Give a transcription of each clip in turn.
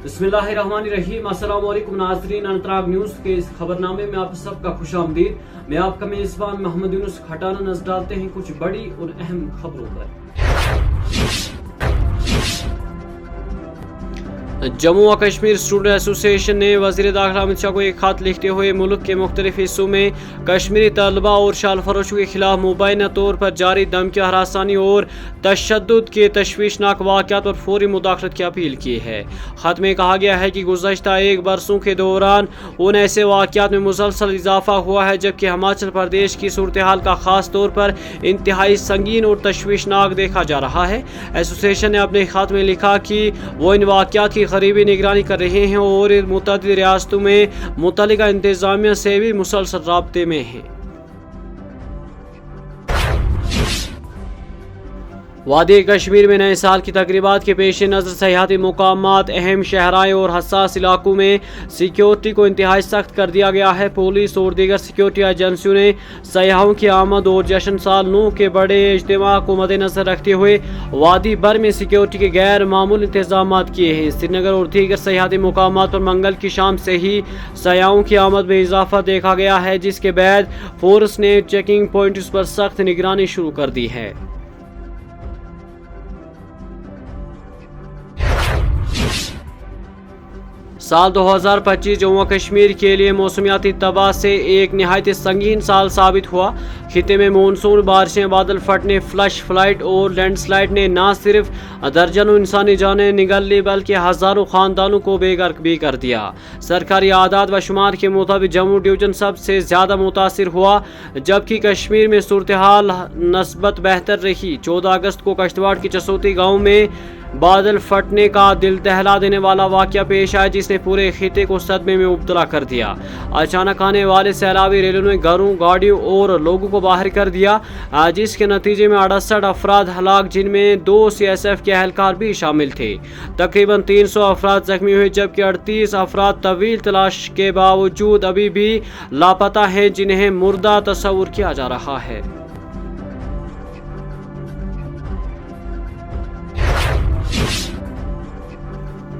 बिस्मिल्लाहिर्रहमानिर्रहीम। अस्सलाम वालेकुम नाज़रीन, अनतराग न्यूज़ के इस खबरनामे में आप सबका खुश आमदीद। मैं आपका मेज़बान मोहम्मद यूनुस खटाना नजर डालते हैं कुछ बड़ी और अहम खबरों पर। जम्मू व कश्मीर स्टूडेंट एसोसिएशन ने वज़ीर दाखिला अमित शाह को एक खत लिखते हुए मुल्क के मुख्तलिफ हिस्सों में कश्मीरी तलबा और शाल फरोशों के खिलाफ मुबैना तौर पर जारी धमकी, हरासानी और तशद्दुद के तशवीशनाक वाक़यात पर फौरी मुदाखलत की अपील की है। खत में कहा गया है कि गुज़श्ता एक बरसों के दौरान उन ऐसे वाक़यात में मुसलसल इजाफा हुआ है जबकि हिमाचल प्रदेश की सूरत हाल का ख़ास तौर पर इंतहाई संगीन और तशवीशनाक देखा जा रहा है। एसोसिएशन ने अपने खत में लिखा कि वो इन वाक़यात की करीबी निगरानी कर रहे हैं और मुतअद्दिद रियासतों में मुतल्लिका इंतज़ामिया से भी मुसलसल राब्ते में हैं। वादी कश्मीर में नए साल की तकरीबात के पेश नज़र सयाहती मुकामात, अहम शहराएँ और हसास इलाकों में सिक्योरिटी को इंतहाई सख्त कर दिया गया है। पुलिस और दीगर सिक्योरिटी एजेंसियों ने सयाहों की आमद और जश्न साल नू के बड़े इज्तिमा को मद्देनजर रखते हुए वादी भर में सिक्योरिटी के गैर मामूली इंतजाम किए हैं। श्रीनगर और दीगर सयाहती मुकामात पर मंगल की शाम से ही सयाहों की आमद में इजाफा देखा गया है, जिसके बाद फोर्स ने चेकिंग पॉइंट्स पर सख्त निगरानी शुरू कर दी है। साल 2025 जम्मू कश्मीर के लिए मौसमियाती तबाह से एक नहायत संगीन साल साबित हुआ। खिते में मानसून बारिशें, बादल फटने, फ्लश फ्लाइट और लैंडस्लाइड ने न सिर्फ दर्जनों इंसानी जानें निगल ली बल्कि हज़ारों ख़ानदानों को बेघर भी कर दिया। सरकारी आदाद व शुमार के मुताबिक जम्मू डिवीजन सबसे ज़्यादा मुतासिर हुआ जबकि कश्मीर में सूरत हाल नस्बत बेहतर रही। 14 अगस्त को किश्तवाड़ की चसोती गाँव में बादल फटने का दिल दहला देने वाला वाक़या पेश आया जिसने पूरे खिते को सदमे में मुब्तला कर दिया। अचानक आने वाले सैलाबी रेलों ने घरों, गाड़ियों और लोगों को बाहर कर दिया, जिसके नतीजे में 68 अफराद हलाक, जिनमें 2 CSF के अहलकार भी शामिल थे। तकरीबन 300 अफराद जख्मी हुए जबकि 38 अफराद तवील तलाश के बावजूद अभी भी लापता हैं, जिन्हें मुर्दा तस्वुर किया जा रहा है।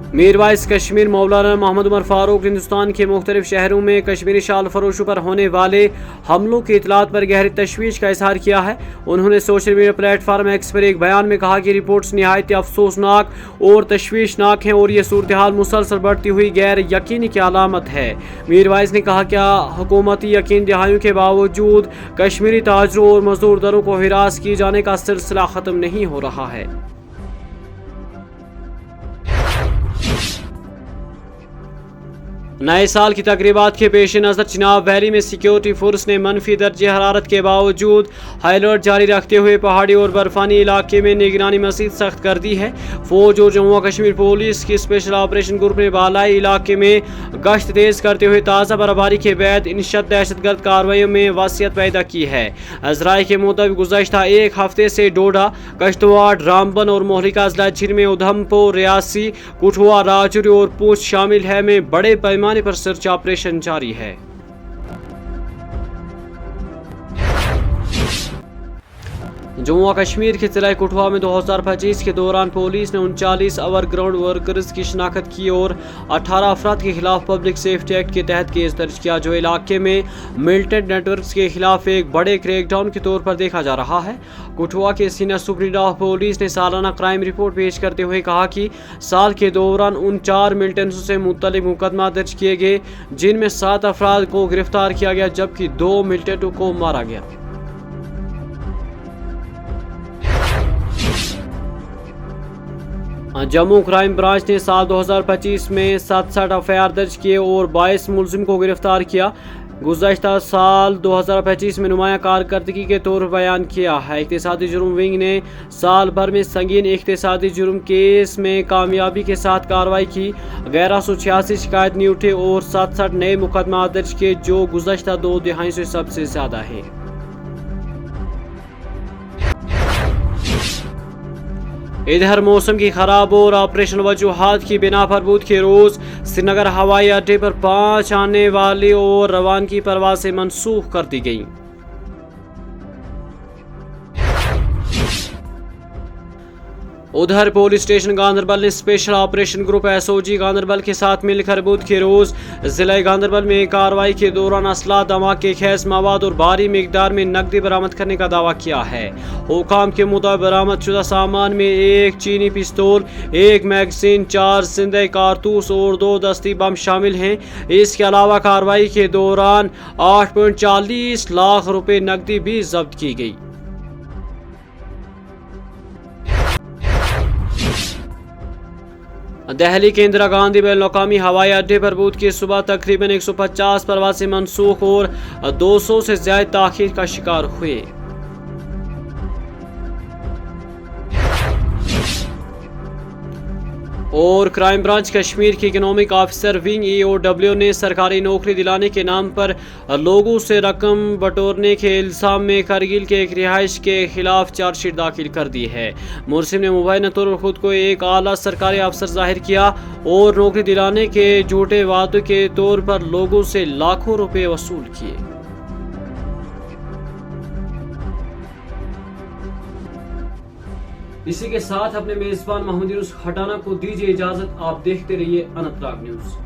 मीरवाइज कश्मीर मौलाना मोहम्मद उमर फारूक हिंदुस्तान के मुख्तलिफ शहरों में कश्मीरी शाल फरोशों पर होने वाले हमलों की इतलात पर गहरी तशवीश का इजहार किया है। उन्होंने सोशल मीडिया प्लेटफार्म एक्स पर एक बयान में कहा कि रिपोर्ट्स निहायत अफसोसनाक और तशवीशनाक हैं और ये सूरत हाल मुसलसल बढ़ती हुई गैर यकीनी की अलामत है। मीरवाइज ने कहा कि हुकूमती यकीन दहाइयों के बावजूद कश्मीरी ताजरों और मजदूर दरों को हिरास किए जाने का सिलसिला ख़त्म नहीं हो रहा है। नए साल की तकरीबात के पेश नज़र चिनाब वैली में सिक्योरिटी फोर्स ने मनफी दर्जे हरारत के बावजूद हाई अलर्ट जारी रखते हुए पहाड़ी और बर्फानी इलाके में निगरानी मज़ीद सख्त कर दी है। फौज और जम्मू कश्मीर पुलिस की स्पेशल ऑपरेशन ग्रुप ने बालाई इलाके में गश्त तेज करते हुए ताज़ा बर्फबारी के बाद इंशद दहशतगर्द कार्रवाइयों में वसीयत पैदा की है। अजराए के मुताबिक गुज़श्ता एक हफ्ते से डोडा, किश्तवाड़, रामबन और मोहलिका जिला जिनमें उधमपुर, रियासी, कठुआ, राजौरी और पूंछ शामिल है में बड़े पैमाने पर सर्च ऑपरेशन जारी है। जम्मू कश्मीर के जिला कठुआ में 2025 के दौरान पुलिस ने 39 ओवर ग्राउंड वर्कर्स की शिनाख्त की और 18 अफराद के खिलाफ पब्लिक सेफ्टी एक्ट के तहत केस दर्ज किया, जो इलाके में मिलिटेंट नेटवर्क्स के खिलाफ एक बड़े क्रैकडाउन के तौर पर देखा जा रहा है। कठुआ के सीनियर सुप्रीडेंट ऑफ पुलिस ने सालाना क्राइम रिपोर्ट पेश करते हुए कहा कि साल के दौरान उन 4 मिलिटेंट्स से मुतल्लिक मुकदमा दर्ज किए गए, जिनमें 7 अफराद को गिरफ्तार किया गया जबकि 2 मिलिटेंटों को मारा गया। जम्मू क्राइम ब्रांच ने साल 2025 में 67 एफआईआर दर्ज किए और 22 मुलजिम को गिरफ्तार किया। गुज़श्ता साल 2025 में नुमाया कारकर्दगी के तौर पर बयान किया है। इक़्तिसादी जुर्म विंग ने साल भर में संगीन इक़्तिसादी जुर्म केस में कामयाबी के साथ कार्रवाई की। 1186 शिकायत नहीं उठे और 67 नए मुकदमा दर्ज किए, जो गुज़श्ता 2 दहाई से सबसे ज़्यादा है। इधर मौसम की खराब और ऑपरेशनल वजूहात की बिना पर बुध के रोज श्रीनगर हवाई अड्डे पर 5 आने वाली और रवानगी परवाज़ें मनसूख कर दी गईं। उधर पुलिस स्टेशन गांधरबल ने special operation group SOG Ganderbal के साथ मिलकर बुध के रोज जिला गांधरबल में कार्रवाई के दौरान असला, धमाके, खेस मवाद और भारी मिकदार में नकदी बरामद करने का दावा किया है। हुकाम के मुताबिक बरामद शुदा सामान में एक चीनी पिस्तौल, एक मैगजीन, 4 जिंदा कारतूस और 2 दस्ती बम शामिल हैं। इसके अलावा कार्रवाई के दौरान 8.40 लाख रुपए नकदी भी जब्त की गई। दिल्ली के इंदिरा गांधी बैनुल-अक़वामी हवाई अड्डे पर बुध की सुबह तकरीबन 150 प्रवासी मनसूख और 200 से ज्यादा ताख़ीर का शिकार हुए। और क्राइम ब्रांच कश्मीर की इकोनॉमिक ऑफिसर विंग EOW ने सरकारी नौकरी दिलाने के नाम पर लोगों से रकम बटोरने के इल्जाम में करगिल के एक रिहाइश के खिलाफ चार्जशीट दाखिल कर दी है। मुर्सिम ने मुबैना तौर पर खुद को एक आला सरकारी अफसर जाहिर किया और नौकरी दिलाने के झूठे वादे के तौर पर लोगों से लाखों रुपए वसूल किए। इसी के साथ अपने मेजबान महमूद यूनुस खटाना को दीजिए इजाजत। आप देखते रहिए अनंतनाग न्यूज।